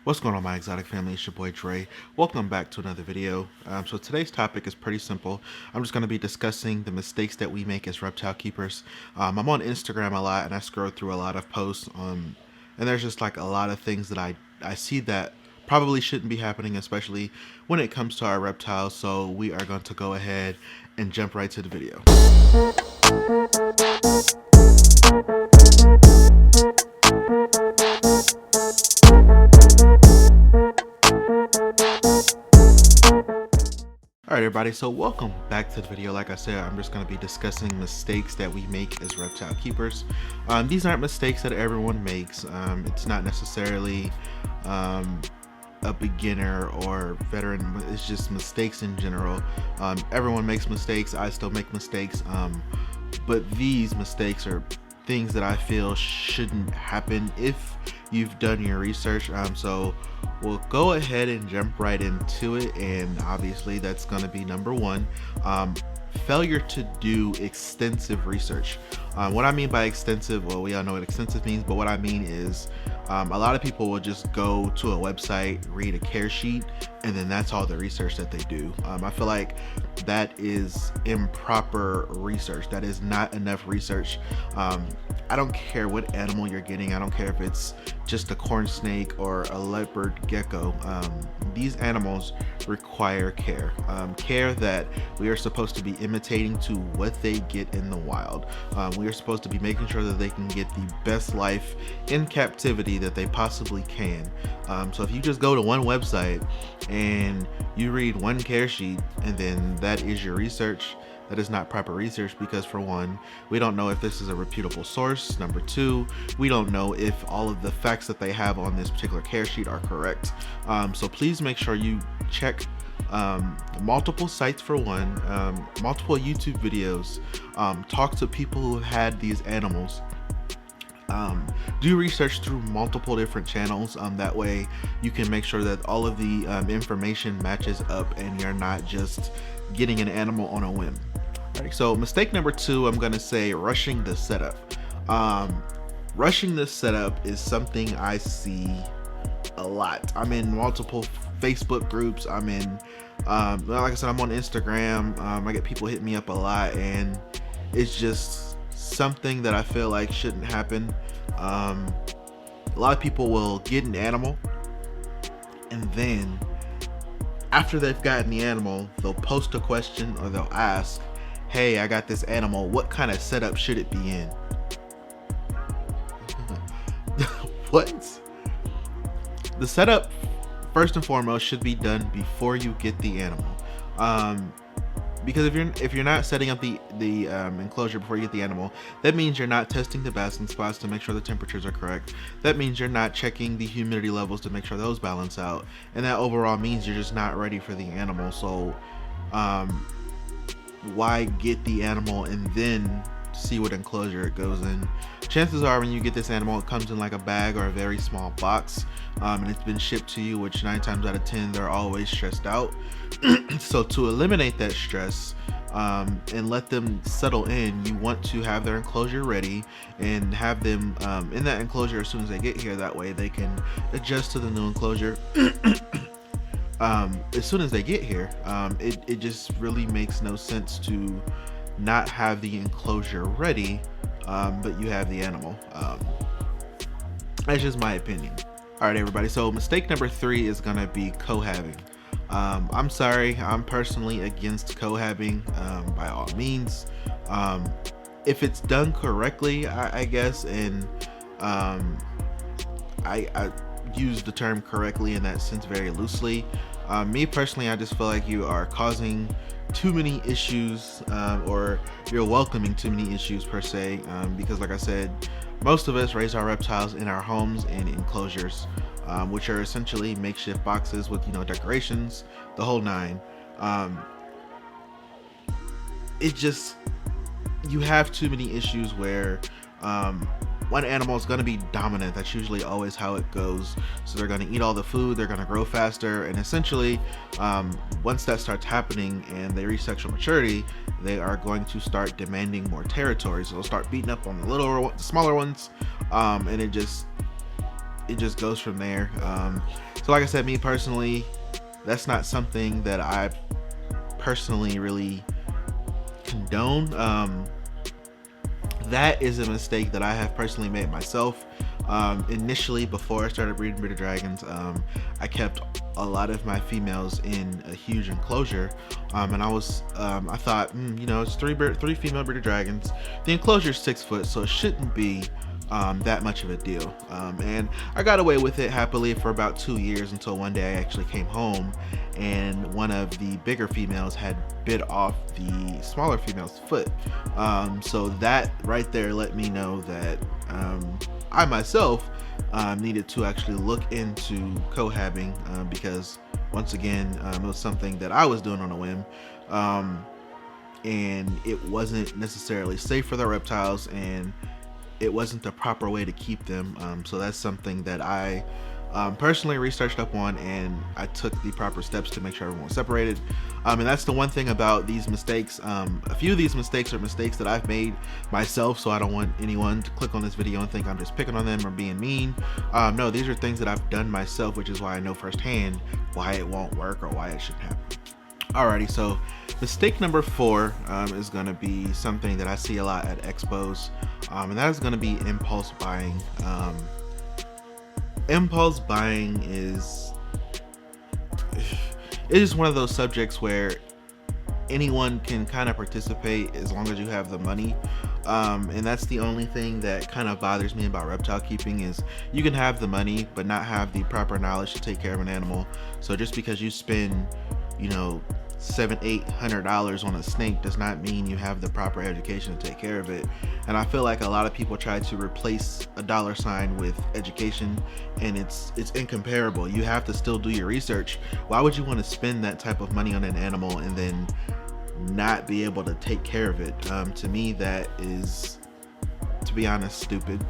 What's going on, my exotic family? It's your boy Dre. Welcome back to another video. So today's topic is pretty simple. I'm just going to be discussing the mistakes that we make as reptile keepers. I'm on Instagram a lot and I scroll through a lot of posts, and there's just like a lot of things that I see that probably shouldn't be happening, especially when it comes to our reptiles. So we are going to go ahead and jump right to the video. Alright everybody, so welcome back to the video. Like I said, I'm just going to be discussing mistakes that we make as reptile keepers. These aren't mistakes that everyone makes. It's not necessarily a beginner or veteran, it's just mistakes in general. Everyone makes mistakes, I still make mistakes, but these mistakes are things that I feel shouldn't happen if you've done your research. So we'll go ahead and jump right into it, and obviously that's going to be number one, failure to do extensive research. What I mean by extensive, well, we all know what extensive means, but what I mean is a lot of people will just go to a website, read a care sheet, and then that's all the research that they do. I feel like that is improper research. That is not enough research. I don't care what animal you're getting. I don't care if it's just a corn snake or a leopard gecko. These animals require care, care that we are supposed to be imitating to what they get in the wild. We are supposed to be making sure that they can get the best life in captivity that they possibly can. So if you just go to one website and you read one care sheet and then that is your research, that is not proper research, because for one, we don't know if this is a reputable source. Number two, we don't know if all of the facts that they have on this particular care sheet are correct. So please make sure you check multiple sites for one, multiple YouTube videos, talk to people who have had these animals. Do research through multiple different channels. That way you can make sure that all of the information matches up and you're not just getting an animal on a whim. Alright, so mistake number two, I'm gonna say rushing the setup. Rushing the setup is something I see a lot. I'm in multiple Facebook groups. I'm in, like I said, I'm on Instagram. I get people hitting me up a lot, and it's just something that I feel like shouldn't happen. A lot of people will get an animal, and then after they've gotten the animal, they'll post a question or they'll ask, hey, I got this animal, what kind of setup should it be in? What? The setup, first and foremost, should be done before you get the animal. Because if you're not setting up the enclosure before you get the animal, that means you're not testing the basking spots to make sure the temperatures are correct. That means you're not checking the humidity levels to make sure those balance out, and that overall means you're just not ready for the animal. So why get the animal and then see what enclosure it goes in? Chances are when you get this animal, it comes in like a bag or a very small box, and it's been shipped to you, which 9 times out of 10 they're always stressed out. So to eliminate that stress and let them settle in, you want to have their enclosure ready and have them in that enclosure as soon as they get here. That way they can adjust to the new enclosure as soon as they get here. It just really makes no sense to not have the enclosure ready, but you have the animal. That's just my opinion. All right, everybody, so mistake number three is gonna be cohabbing. I'm sorry, I'm personally against cohabbing by all means. If it's done correctly, I guess, and I use the term correctly in that sense very loosely. Me personally, I just feel like you are causing too many issues, or you're welcoming too many issues per se, because like I said, most of us raise our reptiles in our homes and enclosures, which are essentially makeshift boxes with, decorations, the whole nine. It just, you have too many issues where one animal is going to be dominant. That's usually always how it goes. So they're going to eat all the food, they're going to grow faster, and essentially once that starts happening and they reach sexual maturity, they are going to start demanding more territory. So they'll start beating up on the smaller ones, and it just goes from there. So like I said, me personally, that's not something that I personally really condone. That is a mistake that I have personally made myself. Initially, before I started breeding bearded dragons, I kept a lot of my females in a huge enclosure, and I thought, it's three female bearded dragons. The enclosure is 6 foot, so it shouldn't be that much of a deal. And I got away with it happily for about 2 years until one day I actually came home and one of the bigger females had bit off the smaller female's foot. So that right there let me know that I myself needed to actually look into cohabbing, because once again, it was something that I was doing on a whim. And it wasn't necessarily safe for the reptiles, and it wasn't the proper way to keep them. So that's something that I personally researched up on, and I took the proper steps to make sure everyone was separated. And that's the one thing about these mistakes. A few of these mistakes are mistakes that I've made myself, so I don't want anyone to click on this video and think I'm just picking on them or being mean. No, these are things that I've done myself, which is why I know firsthand why it won't work or why it shouldn't happen. Alrighty, so mistake number 4 is going to be something that I see a lot at expos, and that is going to be impulse buying. Impulse buying is one of those subjects where anyone can kind of participate as long as you have the money. And that's the only thing that kind of bothers me about reptile keeping is you can have the money but not have the proper knowledge to take care of an animal. So just because you spend $700-800 on a snake does not mean you have the proper education to take care of it. And I feel like a lot of people try to replace a dollar sign with education, and it's incomparable. You have to still do your research. Why would you want to spend that type of money on an animal and then not be able to take care of it? To me, that is, to be honest, stupid.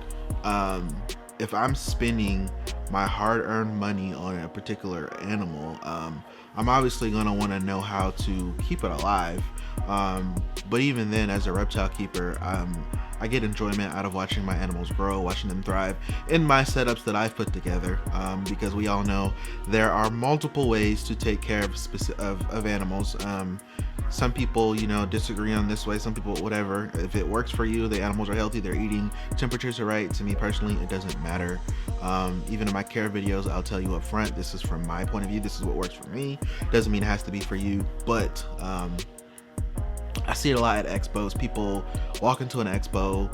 If I'm spending my hard-earned money on a particular animal, I'm obviously going to want to know how to keep it alive. But even then, as a reptile keeper, I get enjoyment out of watching my animals grow, watching them thrive in my setups that I've put together, because we all know there are multiple ways to take care of animals. Some people, disagree on this way, some people whatever. If it works for you, the animals are healthy, they're eating, temperatures are right. To me personally, it doesn't matter. Even in my care videos, I'll tell you up front, this is from my point of view, this is what works for me. Doesn't mean it has to be for you, but I see it a lot at expos. People walk into an expo,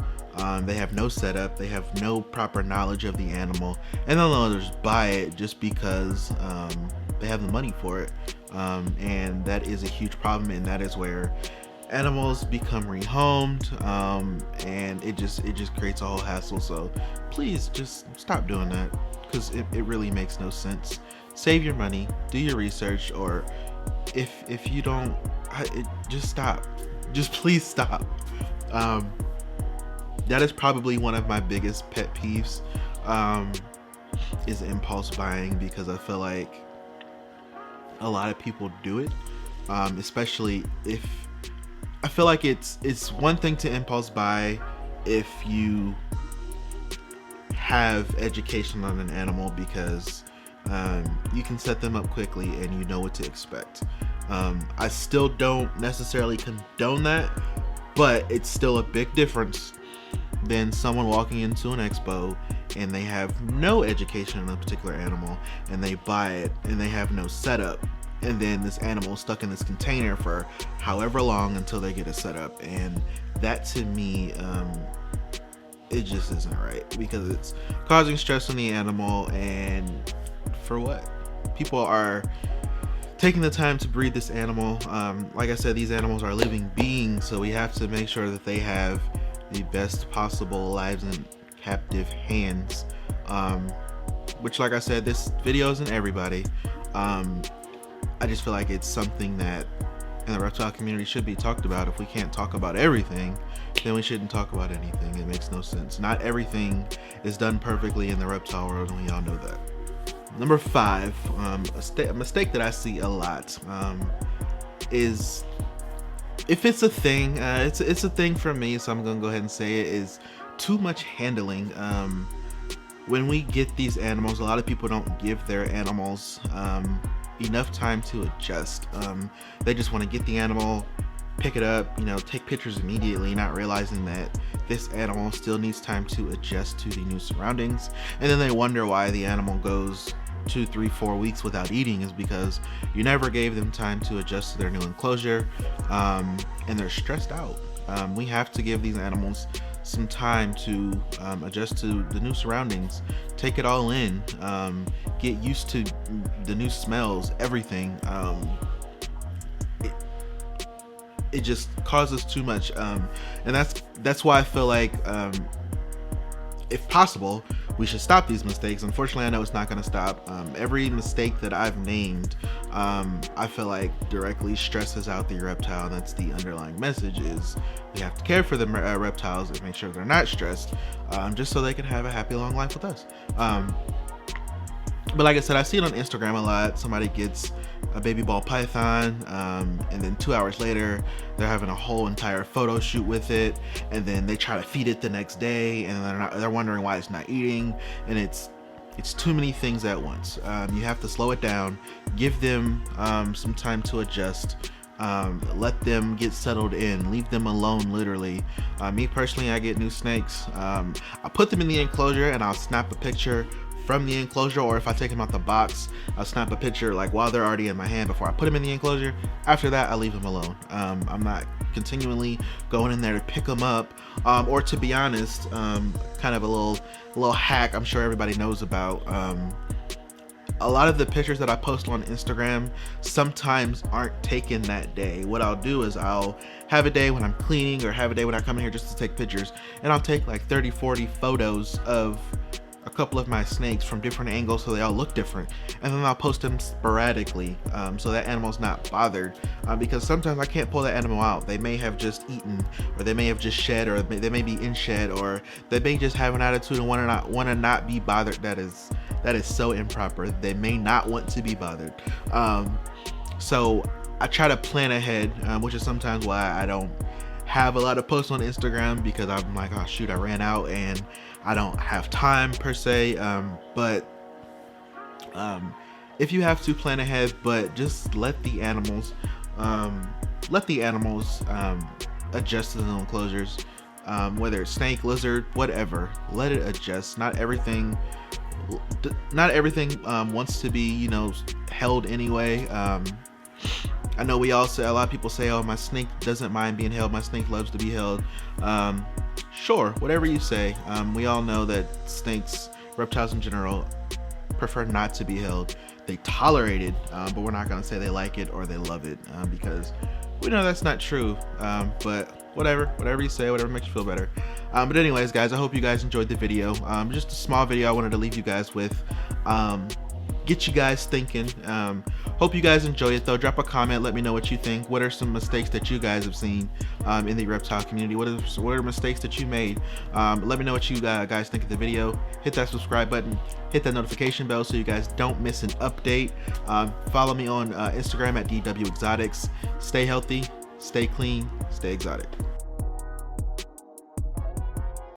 they have no setup, they have no proper knowledge of the animal, and they'll just buy it just because they have the money for it. And that is a huge problem, and that is where animals become rehomed, and it just creates a whole hassle. So please just stop doing that, because it really makes no sense. Save your money, do your research, or if you don't, just stop. Just please stop. That is probably one of my biggest pet peeves, is impulse buying, because I feel like a lot of people do it, especially if I feel like it's one thing to impulse buy if you have education on an animal, because you can set them up quickly and you know what to expect. I still don't necessarily condone that, but it's still a big difference than someone walking into an expo and they have no education on a particular animal and they buy it and they have no setup, and then this animal is stuck in this container for however long until they get a setup. And that, to me, it just isn't right, because it's causing stress on the animal. And for what? People are taking the time to breed this animal. Like I said, these animals are living beings, so we have to make sure that they have the best possible lives in captive hands, which, like I said, this video isn't everybody. I just feel like it's something that in the reptile community should be talked about. If we can't talk about everything, then we shouldn't talk about anything. It makes no sense. Not everything is done perfectly in the reptile world, and we all know that. Number 5, a mistake that I see a lot, is, if it's a thing, it's a thing for me, so I'm gonna go ahead and say it, is too much handling. when we get these animals, a lot of people don't give their animals enough time to adjust. They just want to get the animal, pick it up, you know, take pictures immediately, not realizing that this animal still needs time to adjust to the new surroundings. And then they wonder why the animal goes 2, 3, 4 weeks without eating, is because you never gave them time to adjust to their new enclosure, and they're stressed out. We have to give these animals some time to adjust to the new surroundings, take it all in, get used to the new smells, everything. It just causes too much, and that's why I feel like, if possible, we should stop these mistakes. Unfortunately, I know it's not going to stop. Every mistake that I've named, I feel like directly stresses out the reptile. That's the underlying message, is we have to care for the reptiles and make sure they're not stressed, just so they can have a happy long life with us. But like I said, I see it on Instagram a lot. Somebody gets a baby ball python, and then 2 hours later they're having a whole entire photo shoot with it, and then they try to feed it the next day, and they're wondering why it's not eating. And it's too many things at once. You have to slow it down, give them some time to adjust, let them get settled in, leave them alone, literally. Me personally, I get new snakes, I put them in the enclosure and I'll snap a picture from the enclosure, or if I take them out the box, I'll snap a picture like while they're already in my hand before I put them in the enclosure. After that, I leave them alone. I'm not continually going in there to pick them up, or to be honest, kind of a little hack I'm sure everybody knows about. A lot of the pictures that I post on Instagram sometimes aren't taken that day. What I'll do is I'll have a day when I'm cleaning, or have a day when I come in here just to take pictures, and I'll take like 30-40 photos of a couple of my snakes from different angles so they all look different, and then I'll post them sporadically, so that animal's not bothered, because sometimes I can't pull that animal out. They may have just eaten, or they may have just shed, or they may be in shed, or they may just have an attitude and want to not be bothered. That is so improper. They may not want to be bothered. So I try to plan ahead, which is sometimes why I don't have a lot of posts on Instagram, because I'm like, oh shoot, I ran out and I don't have time per se. But if you have to, plan ahead, but just let the animals adjust to the new enclosures, whether it's snake, lizard, whatever. Let it adjust. Not everything wants to be, you know, held anyway. I know a lot of people say, oh, my snake doesn't mind being held, my snake loves to be held. Sure, whatever you say. We all know that snakes, reptiles in general, prefer not to be held. They tolerate it, but we're not going to say they like it or they love it, because we know that's not true. But whatever you say, whatever makes you feel better. But anyways, guys, I hope you guys enjoyed the video. Just a small video I wanted to leave you guys with. Get you guys thinking. Hope you guys enjoy it though. Drop a comment, let me know what you think. What are some mistakes that you guys have seen in the reptile community? What are mistakes that you made? Let me know what you guys think of the video. Hit that subscribe button, hit that notification bell so you guys don't miss an update. Follow me on Instagram at DW Exotics. Stay healthy, stay clean, stay exotic.